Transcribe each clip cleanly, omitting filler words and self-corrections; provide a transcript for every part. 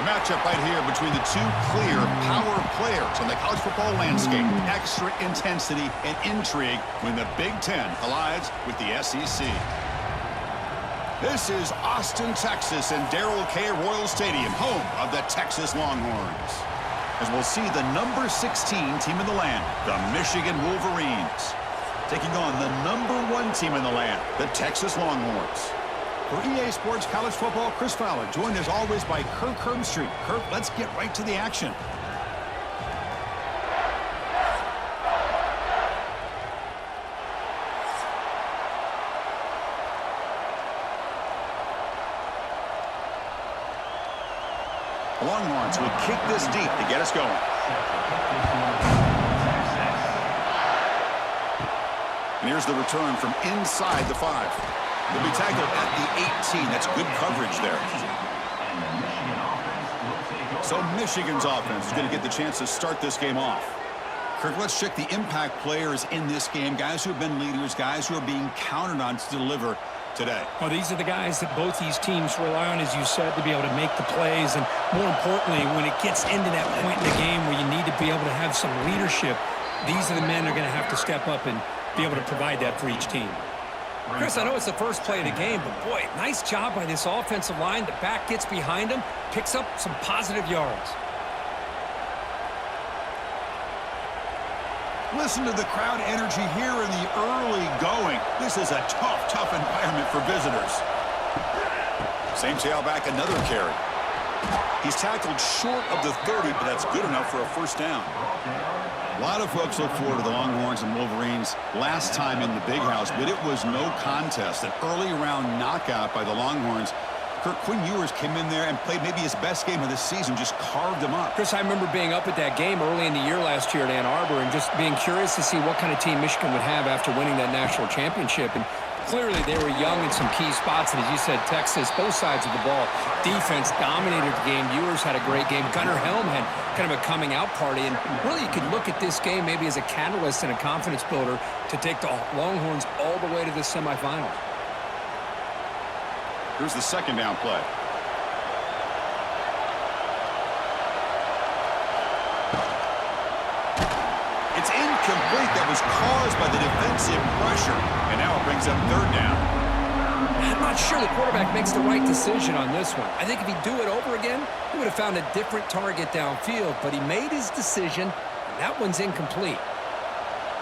A matchup right here between the two clear power players on the college football landscape. Extra intensity and intrigue when the Big Ten collides with the SEC. This is Austin, Texas, and Darrell K. Royal Stadium, home of the Texas Longhorns. As we'll see the number 16 team in the land, the Michigan Wolverines, taking on the number 1 team in the land, the Texas Longhorns. For EA Sports College Football, Chris Fowler, joined as always by Kirk Herbstreit. Kirk, let's get right to the action. The Longhorns will kick this deep to get us going. And here's the return from inside the 5. They'll be tackled at the 18. That's good coverage there. So Michigan's offense is going to get the chance to start this game off. Kirk, let's check the impact players in this game. Guys who have been leaders, guys who are being counted on to deliver today. Well, these are the guys that both these teams rely on, as you said, to be able to make the plays. And more importantly, when it gets into that point in the game where you need to be able to have some leadership, these are the men that are going to have to step up and be able to provide that for each team. Chris, I know it's the first play of the game, but boy, nice job by this offensive line. The back gets behind him, picks up some positive yards. Listen to the crowd energy here in the early going. This is a tough environment for visitors. Same tailback, another carry. He's tackled short of the 30, but that's good enough for a first down. A lot of folks look forward to the Longhorns and Wolverines last time in the Big House, but it was no contest. An early round knockout by the Longhorns. Kirk, Quinn Ewers came in there and played maybe his best game of the season, just carved him up. Chris, I remember being up at that game early in the year last year at Ann Arbor and just being curious to see what kind of team Michigan would have after winning that national championship. And clearly they were young in some key spots. And as you said, Texas, both sides of the ball, defense dominated the game. Ewers had a great game. Gunnar Helm had kind of a coming out party. And really you could look at this game maybe as a catalyst and a confidence builder to take the Longhorns all the way to the semifinals. Here's the second down play. It's incomplete. That was caused by the defensive pressure. And now it brings up third down. I'm not sure the quarterback makes the right decision on this one. I think if he'd do it over again, he would have found a different target downfield. But he made his decision, and that one's incomplete.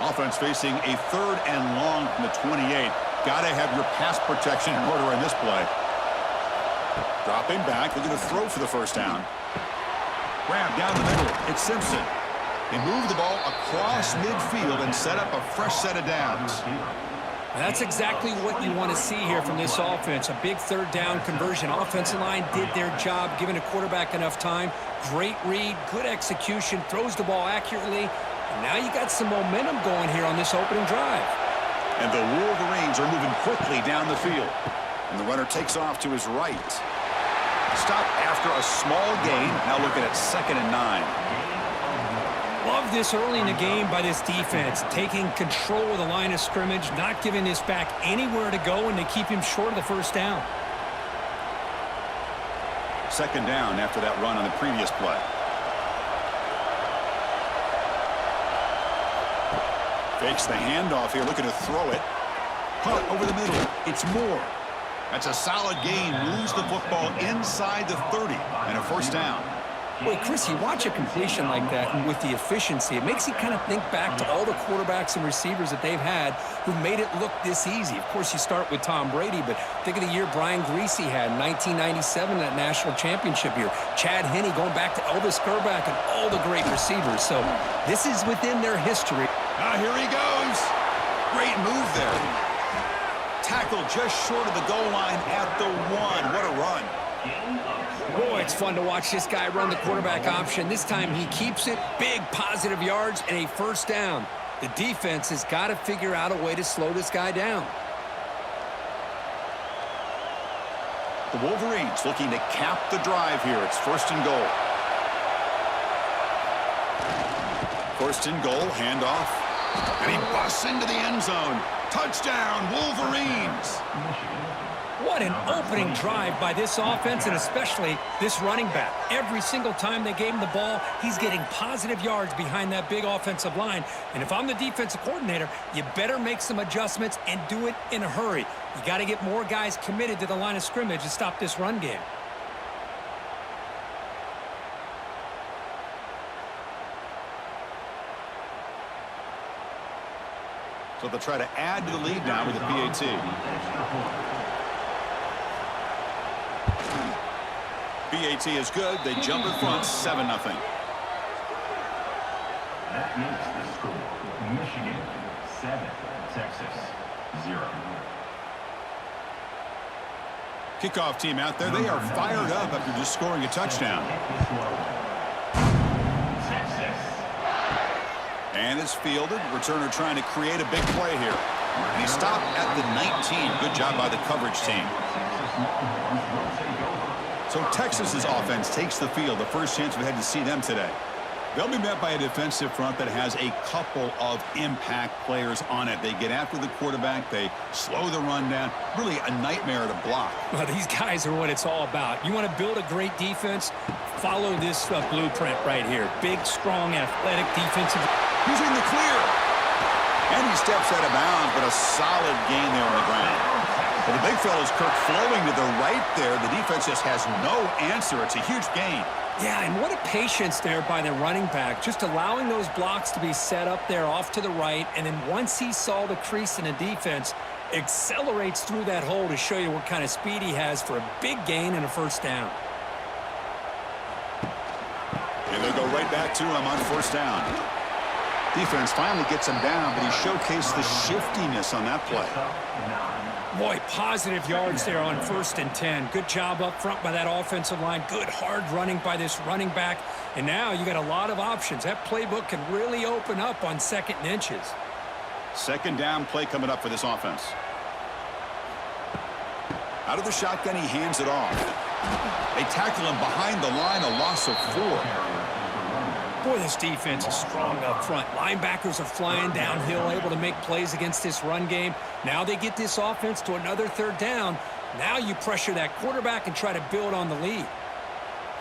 Offense facing a third and long from the 28. Got to have your pass protection in order in this play. Dropping back, looking to throw for the first down. Grab down the middle. It's Simpson. They move the ball across midfield and set up a fresh set of downs. That's exactly what you want to see here from this offense. A big third down conversion. Offensive line did their job, giving a quarterback enough time. Great read, good execution, throws the ball accurately. And now you got some momentum going here on this opening drive. And the Wolverines are moving quickly down the field. And the runner takes off to his right. Stop after a small gain. Now looking at 2nd and 9. Love this early in the game by this defense. Taking control of the line of scrimmage, not giving this back anywhere to go, and they keep him short of the first down. 2nd down after that run on the previous play. Fakes the handoff here, looking to throw it. Caught over the middle. It's Moore. That's a solid gain. Moves the football inside the 30 and a first down. Boy, Chris, you watch a completion like that and with the efficiency, it makes you kind of think back to all the quarterbacks and receivers that they've had who made it look this easy. Of course, you start with Tom Brady, but think of the year Brian Griese had in 1997, that national championship year. Chad Henne going back to Elvis Grbac and all the great receivers. So this is within their history. Here he goes. Great move there. Tackle just short of the goal line at the 1. What a run. Boy, it's fun to watch this guy run the quarterback option. This time he keeps it, big positive yards, and a first down. The defense has got to figure out a way to slow this guy down. The Wolverines looking to cap the drive here. It's 1st and goal. 1st and goal, handoff. And he busts into the end zone. Touchdown, Wolverines. What an opening drive by this offense, and especially this running back. Every single time they gave him the ball, he's getting positive yards behind that big offensive line. And if I'm the defensive coordinator, you better make some adjustments and do it in a hurry. You got to get more guys committed to the line of scrimmage to stop this run game. So they'll try to add to the lead now with the PAT. PAT is good. They jump in front, 7-0. That makes the score Michigan 7, Texas 0. Kickoff team out there. They are fired up after just scoring a touchdown. And it's fielded. Returner trying to create a big play here. And he stopped at the 19. Good job by the coverage team. So Texas's offense takes the field. The first chance we had to see them today. They'll be met by a defensive front that has a couple of impact players on it. They get after the quarterback. They slow the run down. Really a nightmare to block. Well, these guys are what it's all about. You want to build a great defense? Follow this blueprint right here. Big, strong, athletic defensive. He's in the clear. And he steps out of bounds, but a solid gain there on the ground. Well, the big fella's Kirk flowing to the right there. The defense just has no answer. It's a huge gain. Yeah, and what a patience there by the running back, just allowing those blocks to be set up there off to the right, and then once he saw the crease in the defense, accelerates through that hole to show you what kind of speed he has for a big gain and a first down. And they'll go right back to him on first down. Defense finally gets him down, but he showcased the shiftiness on that play. Boy, positive yards there on 1st and 10. Good job up front by that offensive line. Good hard running by this running back. And now you got a lot of options. That playbook can really open up on 2nd and inches. Second down play coming up for this offense. Out of the shotgun, he hands it off. They tackle him behind the line, a loss of 4. Boy, this defense is strong up front. Linebackers are flying downhill, able to make plays against this run game. Now they get this offense to another 3rd down. Now you pressure that quarterback and try to build on the lead.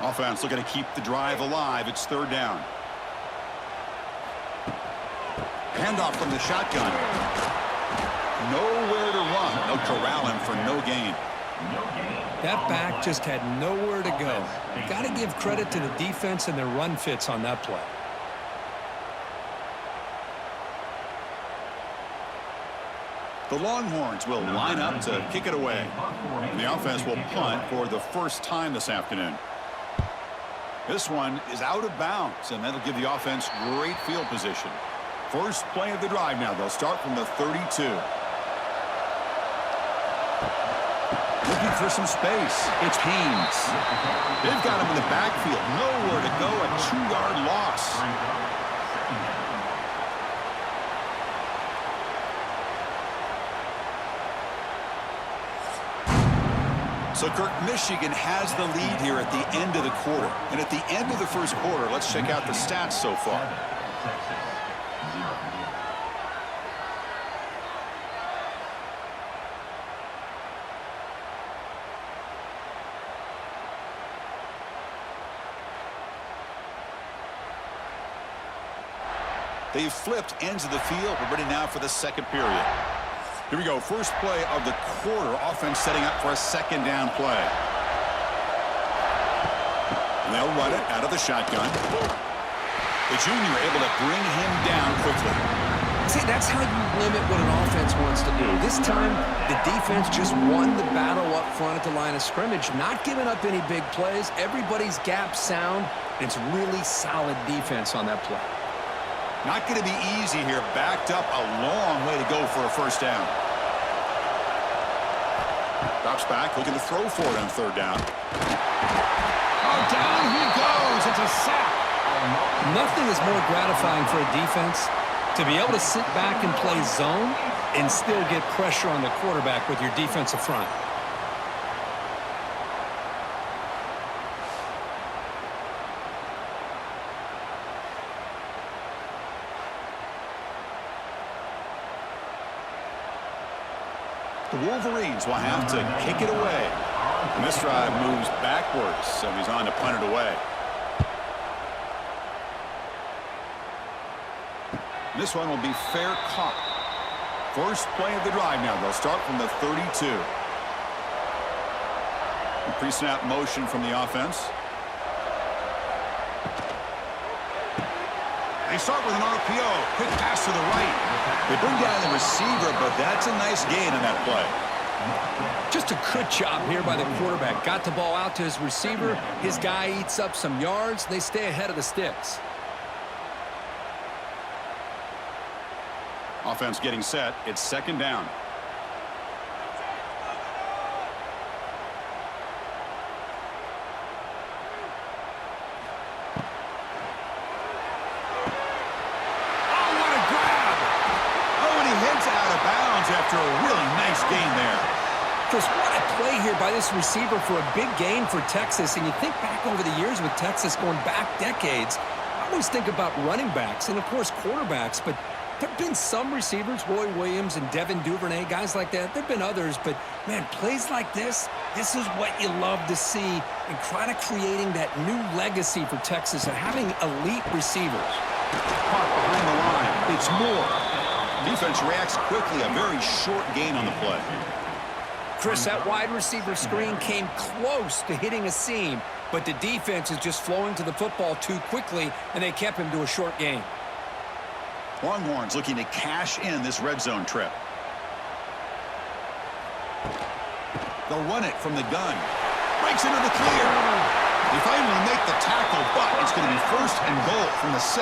Offense looking to keep the drive alive. It's 3rd down. Handoff from the shotgun. Nowhere to run. They'll corral him for no gain. That back just had nowhere to go. Got to give credit to the defense and their run fits on that play. The Longhorns will line up to kick it away. And the offense will punt for the first time this afternoon. This one is out of bounds, and that'll give the offense great field position. First play of the drive now. They'll start from the 32. Looking for some space. It's Haynes. They've got him in the backfield. Nowhere to go. A 2-yard loss. So, Kirk, Michigan has the lead here at the end of the quarter. And at the end of the first quarter, let's check out the stats so far. They've flipped ends of the field. We're ready now for the second period. Here we go. First play of the quarter. Offense setting up for a 2nd down play. And they'll run it out of the shotgun. The junior able to bring him down quickly. See, that's how you limit what an offense wants to do. This time, the defense just won the battle up front at the line of scrimmage, not giving up any big plays. Everybody's gap sound. It's really solid defense on that play. Not going to be easy here. Backed up a long way to go for a first down. Drops back, looking to throw for it on 3rd down. Oh, down he goes. It's a sack. Nothing is more gratifying for a defense to be able to sit back and play zone and still get pressure on the quarterback with your defensive front. The Wolverines will have to kick it away. And this drive moves backwards, so he's on to punt it away. This one will be fair caught. First play of the drive now. They'll start from the 32. Pre-snap motion from the offense. They start with an RPO. Quick pass to the right. They bring down the receiver, but that's a nice gain on that play. Just a good job here by the quarterback. Got the ball out to his receiver. His guy eats up some yards. They stay ahead of the sticks. Offense getting set. It's second down. After a really nice gain there. Chris, what a play here by this receiver for a big gain for Texas. And you think back over the years with Texas going back decades, I always think about running backs and, of course, quarterbacks. But there have been some receivers, Roy Williams and Devin Duvernay, guys like that. There have been others. But, man, plays like this is what you love to see and kind of creating that new legacy for Texas of having elite receivers. Caught behind the line. It's more. Defense reacts quickly. A very short gain on the play. Chris, that wide receiver screen came close to hitting a seam, but the defense is just flowing to the football too quickly, and they kept him to a short gain. Longhorns looking to cash in this red zone trip. They'll run it from the gun. Breaks into the clear. They finally make the tackle, but it's going to be first and goal from the 6.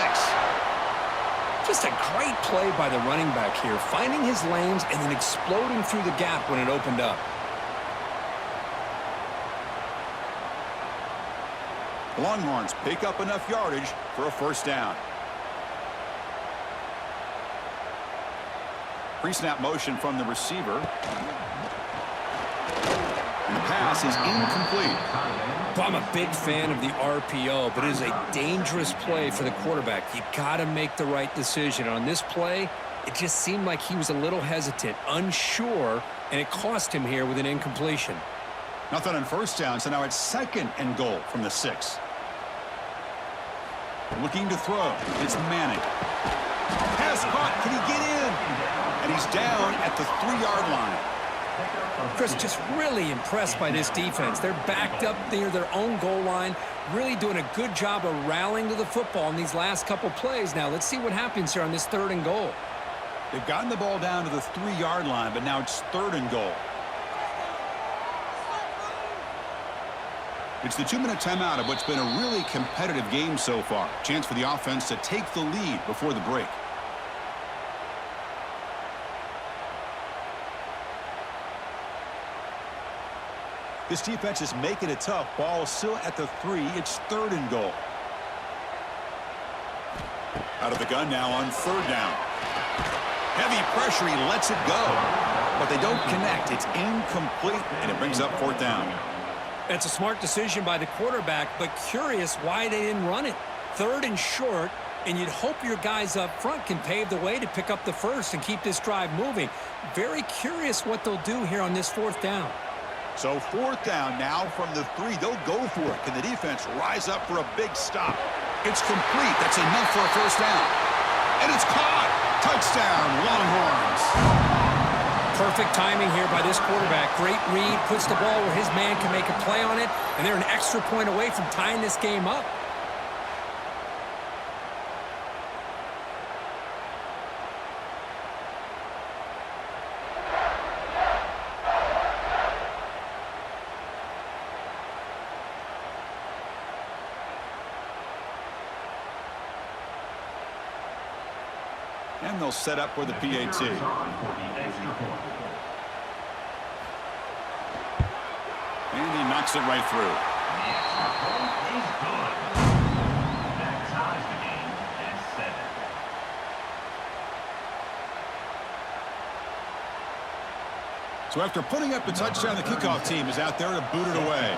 Just a great play by the running back here, finding his lanes and then exploding through the gap when it opened up. The Longhorns pick up enough yardage for a first down. Pre-snap motion from the receiver. And the pass is incomplete. Well, I'm a big fan of the RPO, but it is a dangerous play for the quarterback. You got to make the right decision. On this play, it just seemed like he was a little hesitant, unsure, and it cost him here with an incompletion. Nothing on first down, so now it's second and goal from the 6. Looking to throw. It's Manning. Pass caught. Can he get in? And he's down at the 3-yard line. Chris, just really impressed by this defense. They're backed up near their own goal line, really doing a good job of rallying to the football in these last couple plays. Now, let's see what happens here on this 3rd and goal. They've gotten the ball down to the 3-yard line, but now it's 3rd and goal. It's the 2-minute timeout of what's been a really competitive game so far. Chance for the offense to take the lead before the break. This defense is making it tough. Ball still at the 3. It's 3rd and goal. Out of the gun now on 3rd down. Heavy pressure. He lets it go. But they don't connect. It's incomplete, and it brings up 4th down. It's a smart decision by the quarterback, but curious why they didn't run it. 3rd and short, and you'd hope your guys up front can pave the way to pick up the first and keep this drive moving. Very curious what they'll do here on this 4th down. So 4th down now from the 3. They'll go for it. Can the defense rise up for a big stop? It's complete. That's enough for a first down. And it's caught. Touchdown, Longhorns. Perfect timing here by this quarterback. Great read, puts the ball where his man can make a play on it, and they're an extra point away from tying this game up. And they'll set up for the PAT. And he knocks it right through. So after putting up the touchdown, the kickoff team is out there to boot it away.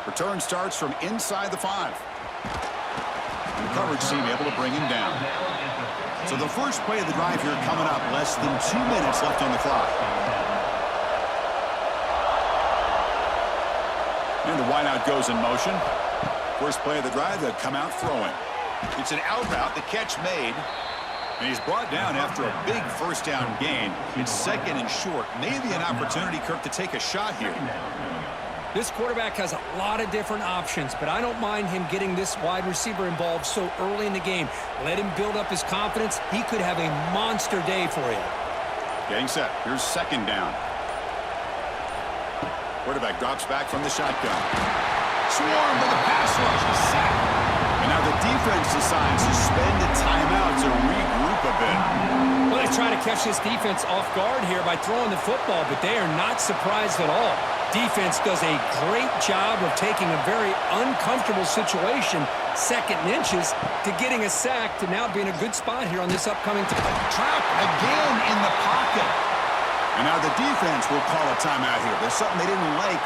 Return starts from inside the 5. The coverage team able to bring him down. So the first play of the drive here coming up, less than 2 minutes left on the clock. And the wideout goes in motion. First play of the drive, they'll come out throwing. It's an out route, the catch made. And he's brought down after a big first down gain. It's second and short. Maybe an opportunity, Kirk, to take a shot here. This quarterback has a lot of different options, but I don't mind him getting this wide receiver involved so early in the game. Let him build up his confidence. He could have a monster day for you. Getting set. Here's second down. Quarterback drops back from the shotgun. Swarm with a pass rush. A sack. And now the defense decides to spend a timeout to regroup a bit. Well, they try to catch this defense off guard here by throwing the football, but they are not surprised at all. Defense does a great job of taking a very uncomfortable situation, second and inches, to getting a sack, to now being a good spot here on this upcoming trap again in the pocket. And now the defense will call a timeout here. There's something they didn't like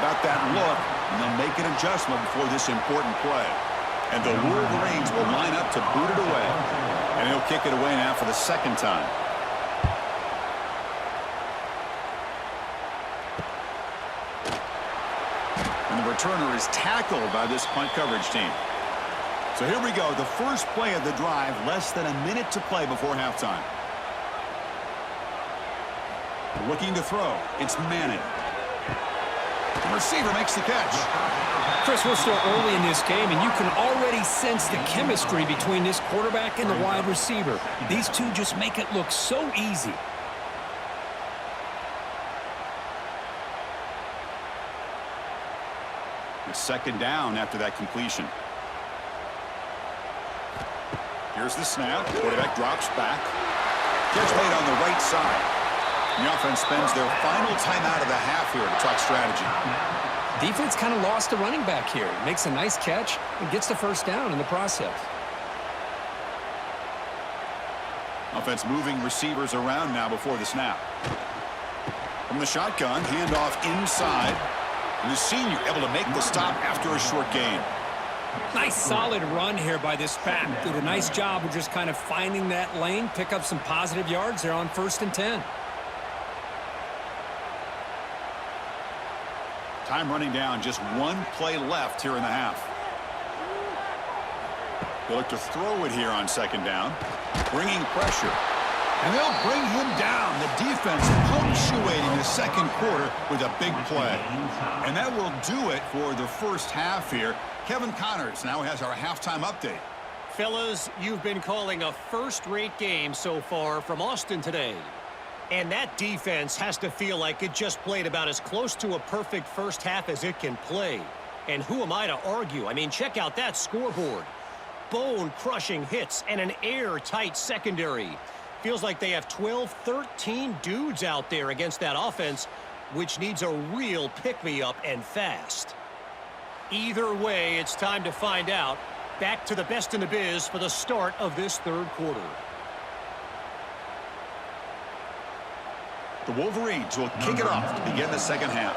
about that look, and they'll make an adjustment before this important play. And the Wolverines will line up to boot it away. And he'll kick it away now for the second time. And the returner is tackled by this punt coverage team. So here we go. The first play of the drive, less than a minute to play before halftime. Looking to throw. It's Manning. The receiver makes the catch. Chris, we're still early in this game, and you can already sense the chemistry between this quarterback and the wide receiver. These two just make it look so easy. It's second down after that completion. Here's the snap. Quarterback drops back. Catch made on the right side. The offense spends their final timeout of the half here to talk strategy. Defense kind of lost the running back here. Makes a nice catch and gets the first down in the process. Offense moving receivers around now before the snap. From the shotgun, handoff inside. And the senior able to make the stop after a short gain. Nice solid run here by this back. Did a nice job of just kind of finding that lane, pick up some positive yards there on 1st and 10. Time running down, just one play left here in the half. They'll look to throw it here on second down, bringing pressure. And they'll bring him down. The defense punctuating the second quarter with a big play. And that will do it for the first half here. Kevin Connors now has our halftime update. Fellas, you've been calling a first-rate game so far from Austin today. And that defense has to feel like it just played about as close to a perfect first half as it can play. And who am I to argue? I mean, check out that scoreboard. Bone-crushing hits and an airtight secondary. Feels like they have 12, 13 dudes out there against that offense, which needs a real pick-me-up and fast. Either way, it's time to find out. Back to the best in the biz for the start of this third quarter. The Wolverines will kick it off to begin the second half.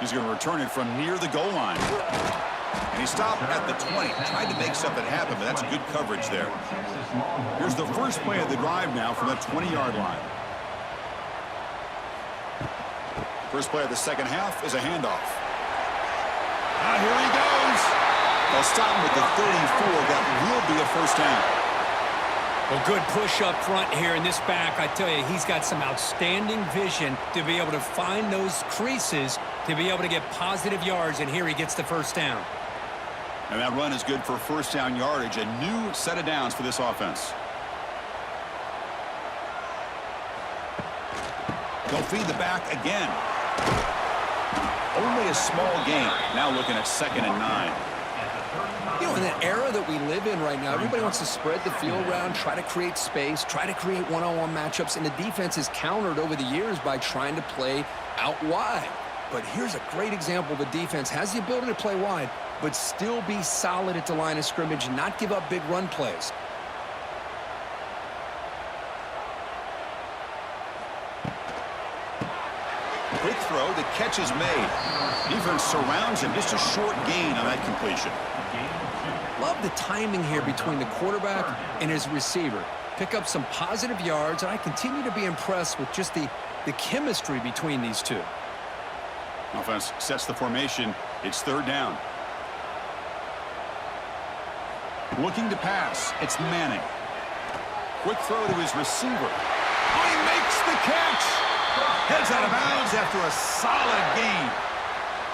He's going to return it from near the goal line. And he stopped at the 20. Tried to make something happen, but that's good coverage there. Here's the first play of the drive now from the 20-yard line. First play of the second half is a handoff. Here he goes. They'll stop him at the 34. That will be a first down. Well, good push up front here in this back. I tell you, he's got some outstanding vision to be able to find those creases, to be able to get positive yards, and here he gets the first down. And that run is good for first down yardage, a new set of downs for this offense. They'll feed the back again. Only a small gain. Now looking at 2nd and 9. You know, in that era that we live in right now, everybody wants to spread the field around, try to create space, try to create one-on-one matchups, and the defense is countered over the years by trying to play out wide. But here's a great example. The defense has the ability to play wide, but still be solid at the line of scrimmage and not give up big run plays. Quick throw, the catch is made. Defense surrounds him, just a short gain on that completion. Love the timing here between the quarterback and his receiver. Pick up some positive yards, and I continue to be impressed with just the chemistry between these two. Offense sets the formation. It's third down. Looking to pass. It's Manning. Quick throw to his receiver. Oh, he makes the catch. Heads out of bounds after a solid gain.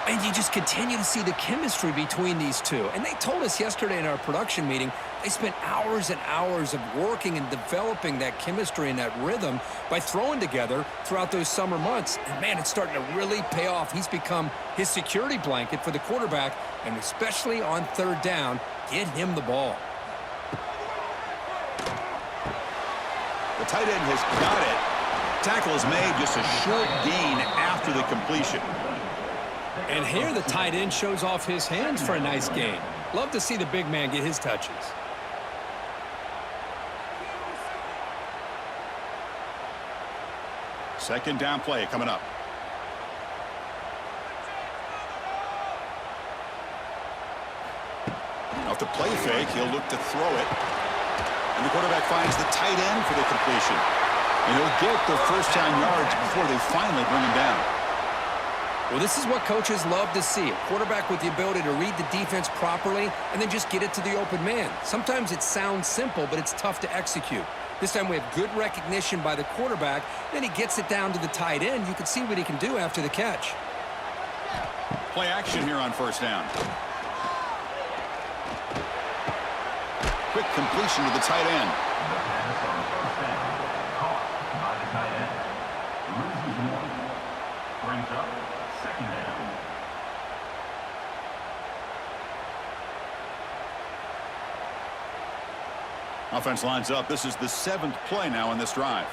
And you just continue to see the chemistry between these two. And they told us yesterday in our production meeting, they spent hours and hours of working and developing that chemistry and that rhythm by throwing together throughout those summer months. And, man, it's starting to really pay off. He's become his security blanket for the quarterback, and especially on third down, get him the ball. The tight end has got it. Tackle is made, just a short gain after the completion. And here the tight end shows off his hands for a nice gain. Love to see the big man get his touches. Second down play coming up. Off the play fake, he'll look to throw it. And the quarterback finds the tight end for the completion. And he'll get the first down yards before they finally bring him down. Well, this is what coaches love to see. A quarterback with the ability to read the defense properly and then just get it to the open man. Sometimes it sounds simple, but it's tough to execute. This time we have good recognition by the quarterback. Then he gets it down to the tight end. You can see what he can do after the catch. Play action here on first down. Quick completion to the tight end. The pass on first down. Caught by the tight end. Loses one. Brings up second down. Offense lines up. This is the 7th play now in this drive.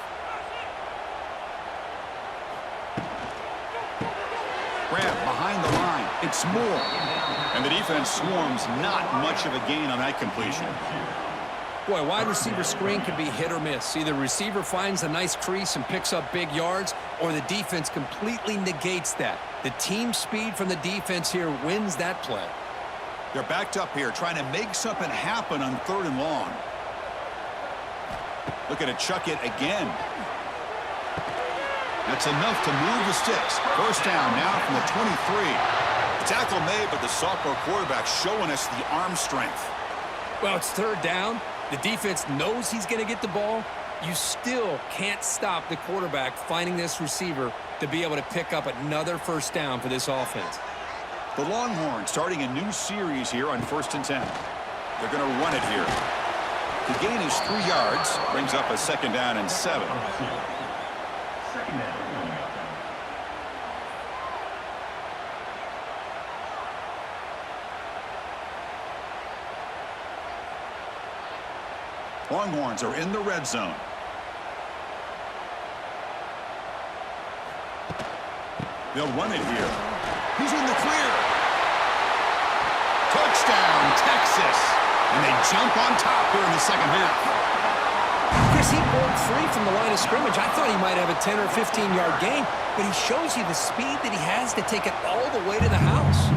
Grab behind the line. It's Moore. And the defense swarms. Not much of a gain on that completion. Boy, wide receiver screen can be hit or miss. Either receiver finds a nice crease and picks up big yards, or the defense completely negates that. The team speed from the defense here wins that play. They're backed up here trying to make something happen on third and long. Looking to chuck it again. That's enough to move the sticks. First down now from the 23. The tackle made, but the sophomore quarterback showing us the arm strength. Well, it's third down. The defense knows he's going to get the ball. You still can't stop the quarterback finding this receiver to be able to pick up another first down for this offense. The Longhorns starting a new series here on 1st and 10. They're going to run it here. The gain is 3 yards, brings up a second down and 7. Second down. Longhorns are in the red zone. They'll run it here. He's in the clear. Touchdown, Texas. And they jump on top here in the second half. Chris, he broke free from the line of scrimmage. I thought he might have a 10 or 15-yard gain, but he shows you the speed that he has to take it all the way to the house.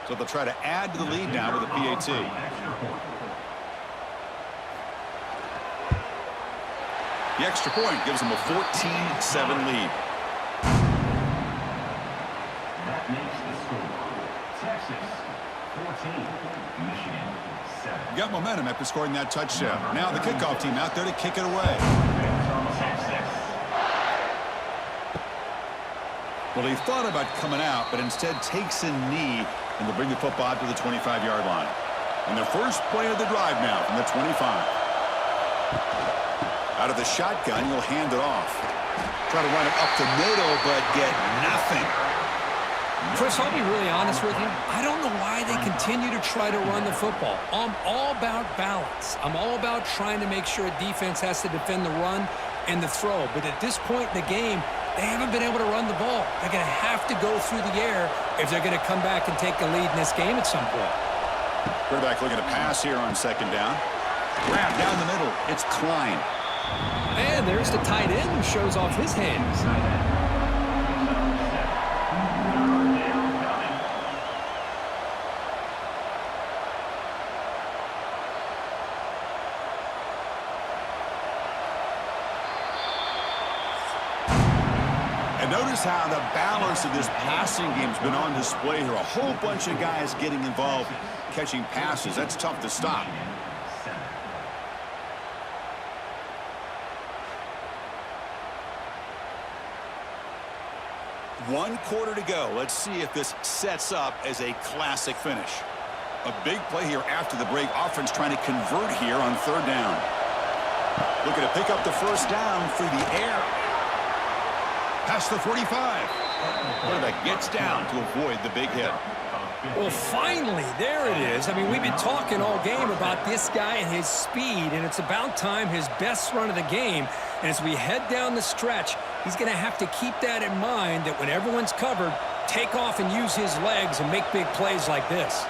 So they'll try to add to the lead now with a PAT. The extra point gives them a 14-7 lead. That makes the score. Texas 14, Michigan 7. Got momentum after scoring that touchdown. Now the kickoff team out there to kick it away. Texas. Well, he thought about coming out, but instead takes a knee, and they'll bring the football to the 25-yard line. And their first play of the drive now from the 25. Out of the shotgun, he'll hand it off. Try to run it up the middle, but get nothing. Chris, I'll be really honest with you. I don't know why they continue to try to run the football. I'm all about balance. I'm all about trying to make sure a defense has to defend the run and the throw. But at this point in the game, they haven't been able to run the ball. They're going to have to go through the air if they're going to come back and take the lead in this game at some point. Quarterback looking to pass here on second down. Grab down the middle. It's Klein. And there's the tight end who shows off his hands. And notice how the balance of this passing game's been on display here. A whole bunch of guys getting involved, catching passes. That's tough to stop. One quarter to go. Let's see if this sets up as a classic finish. A big play here after the break. Offense trying to convert here on third down. Looking to pick up the first down through the air. Past the 45. Quarterback gets down to avoid the big hit. Well, finally, there it is. I mean, we've been talking all game about this guy and his speed, and it's about time his best run of the game. And as we head down the stretch, he's going to have to keep that in mind, that when everyone's covered, take off and use his legs and make big plays like this.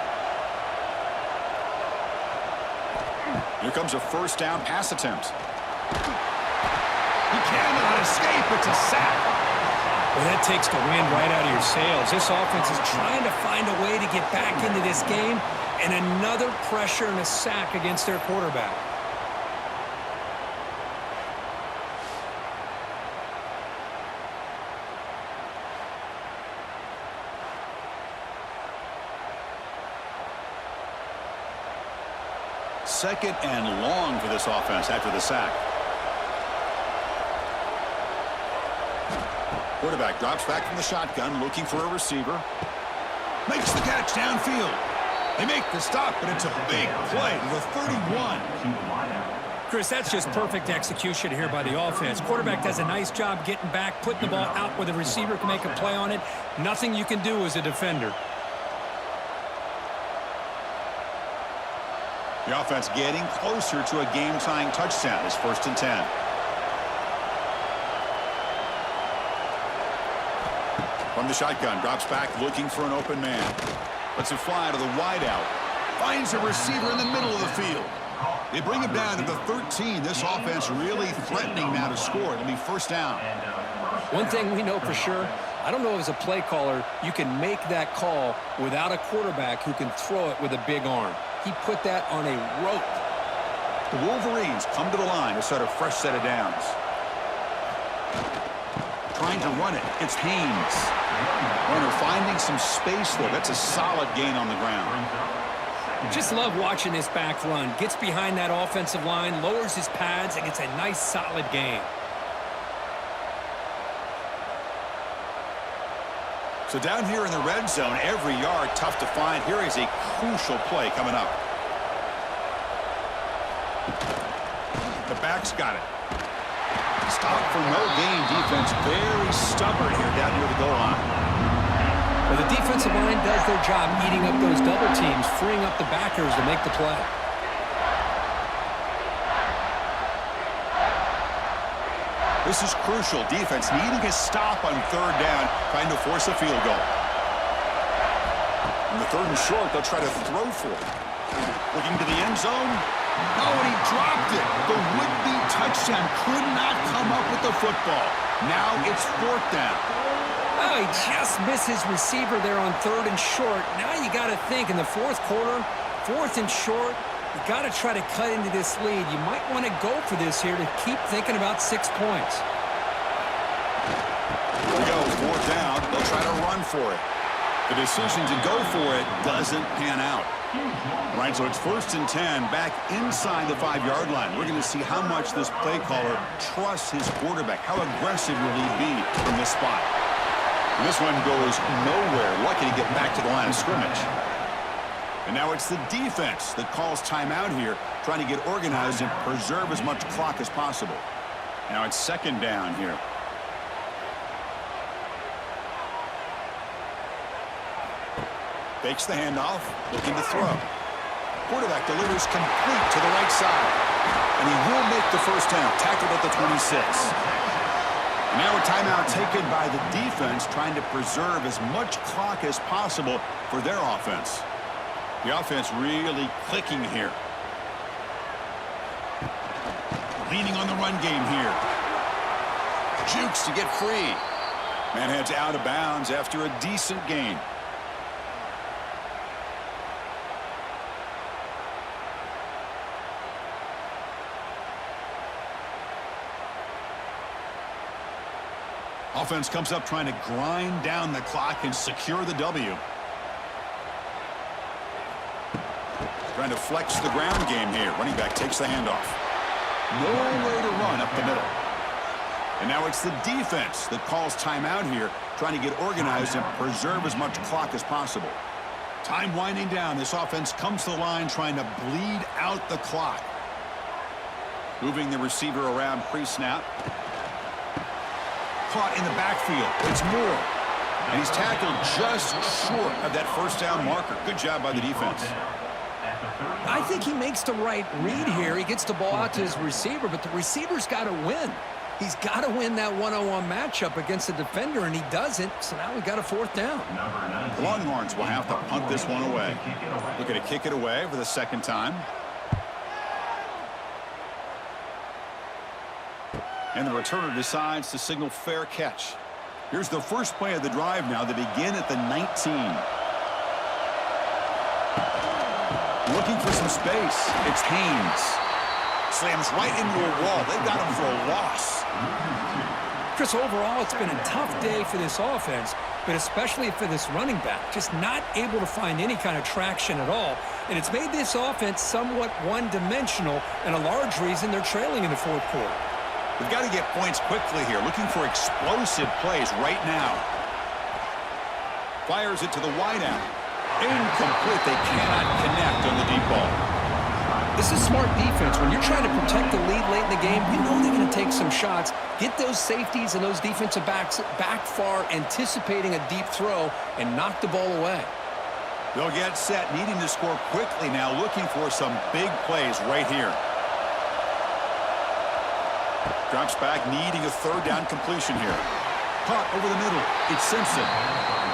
Here comes a first down pass attempt. He cannot escape. It's a sack. Well, that takes the wind right out of your sails. This offense is trying to find a way to get back into this game, and another pressure and a sack against their quarterback. Second and long for this offense after the sack. Quarterback drops back from the shotgun, looking for a receiver. Makes the catch downfield. They make the stop, but it's a big play to the 31. Chris, that's just perfect execution here by the offense. Quarterback does a nice job getting back, putting the ball out where the receiver can make a play on it. Nothing you can do as a defender. The offense getting closer to a game-tying touchdown. It's 1st and 10. From the shotgun, drops back looking for an open man. Lets it fly to the wideout. Finds a receiver in the middle of the field. They bring him down to the 13. This offense really threatening now to score. It'll be first down. One thing we know for sure, I don't know as a play caller, you can make that call without a quarterback who can throw it with a big arm. He put that on a rope. The Wolverines come to the line to start a fresh set of downs. Trying to run it. It's Haynes. Warner finding some space there. That's a solid gain on the ground. Just love watching this back run. Gets behind that offensive line, lowers his pads, and gets a nice solid gain. So down here in the red zone, every yard tough to find. Here is a crucial play coming up. The back's got it. Stop for no gain. Defense very stubborn here down near the goal line. Well, the defensive line does their job eating up those double teams, freeing up the backers to make the play. This is crucial. Defense needing a stop on third down, trying to force a field goal. In the 3rd and short, they'll try to throw for it. Looking to the end zone. No, and he dropped it. The would-be touchdown could not come up with the football. Now it's 4th down. Oh, he just missed his receiver there on 3rd and short. Now you got to think in the 4th quarter, 4th and short, you got to try to cut into this lead. You might want to go for this here to keep thinking about 6 points. Here we go, 4th down. They'll try to run for it. The decision to go for it doesn't pan out. Right, so it's 1st and 10, back inside the 5-yard line. We're going to see how much this play caller trusts his quarterback. How aggressive will he be from this spot? And this one goes nowhere. Lucky to get back to the line of scrimmage. And now it's the defense that calls timeout here, trying to get organized and preserve as much clock as possible. Now it's 2nd down here. Fakes the handoff, looking to throw. Quarterback delivers complete to the right side. And he will make the first down, tackled at the 26. And now a timeout taken by the defense, trying to preserve as much clock as possible for their offense. The offense really clicking here. Leaning on the run game here. Jukes to get free. Man heads out of bounds after a decent gain. Offense comes up trying to grind down the clock and secure the W. Trying to flex the ground game here. Running back takes the handoff. Nowhere to run up the middle. And now it's the defense that calls timeout here, trying to get organized and preserve as much clock as possible. Time winding down. This offense comes to the line trying to bleed out the clock. Moving the receiver around pre-snap. Caught in the backfield. It's Moore. And he's tackled just short of that first down marker. Good job by the defense. I think he makes the right read here. He gets the ball out to his receiver, but the receiver's got to win. He's got to win that one-on-one matchup against the defender, and he doesn't. So now we've got a fourth down. The Longhorns will have to punt this one away. Looking to kick it away for the second time. And the returner decides to signal fair catch. Here's the first play of the drive now. They begin at the 19. Looking for some space. It's Haynes. Slams right into a wall. They've got him for a loss. Chris, overall, it's been a tough day for this offense, but especially for this running back. Just not able to find any kind of traction at all. And it's made this offense somewhat one-dimensional, and a large reason they're trailing in the fourth quarter. We've got to get points quickly here. Looking for explosive plays right now. Fires it to the wideout. Incomplete. They cannot connect on the deep ball. This is smart defense. When you're trying to protect the lead late in the game, you know they're going to take some shots. Get those safeties and those defensive backs back far, anticipating a deep throw, and knock the ball away. They'll get set, needing to score quickly now, looking for some big plays right here. Drops back, needing a third down completion here. Caught over the middle. It's Simpson.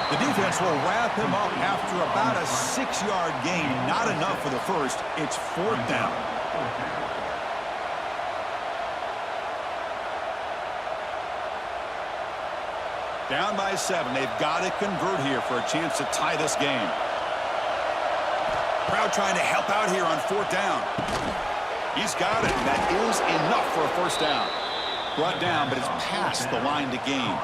The defense will wrap him up after about a 6-yard gain. Not enough for the first. It's fourth down. Down by 7. They've got to convert here for a chance to tie this game. Proud trying to help out here on fourth down. He's got it. That is enough for a first down. Brought down, but it's past the line to gain.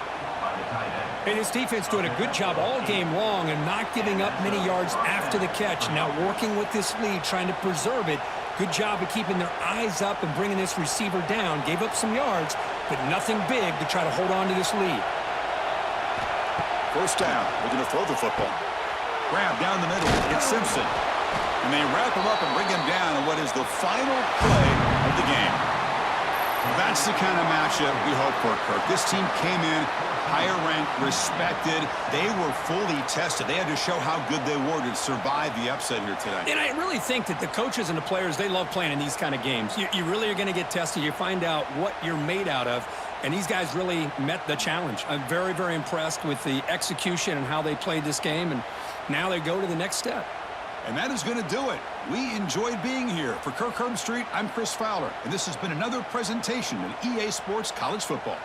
And his defense doing a good job all game long and not giving up many yards after the catch. Now working with this lead, trying to preserve it. Good job of keeping their eyes up and bringing this receiver down. Gave up some yards, but nothing big to try to hold on to this lead. First down. They're going to throw the football. Grab down the middle. It's Simpson. And they wrap him up and bring him down in what is the final play of the game. That's the kind of matchup we hope for, Kirk. This team came in higher ranked, respected. They were fully tested. They had to show how good they were to survive the upset here today. And I really think that the coaches and the players, they love playing in these kind of games. You really are going to get tested. You find out what you're made out of. And these guys really met the challenge. I'm very, very impressed with the execution and how they played this game. And now they go to the next step. And that is going to do it. We enjoyed being here. For Kirk Herbstreit, I'm Chris Fowler. And this has been another presentation of EA Sports College Football.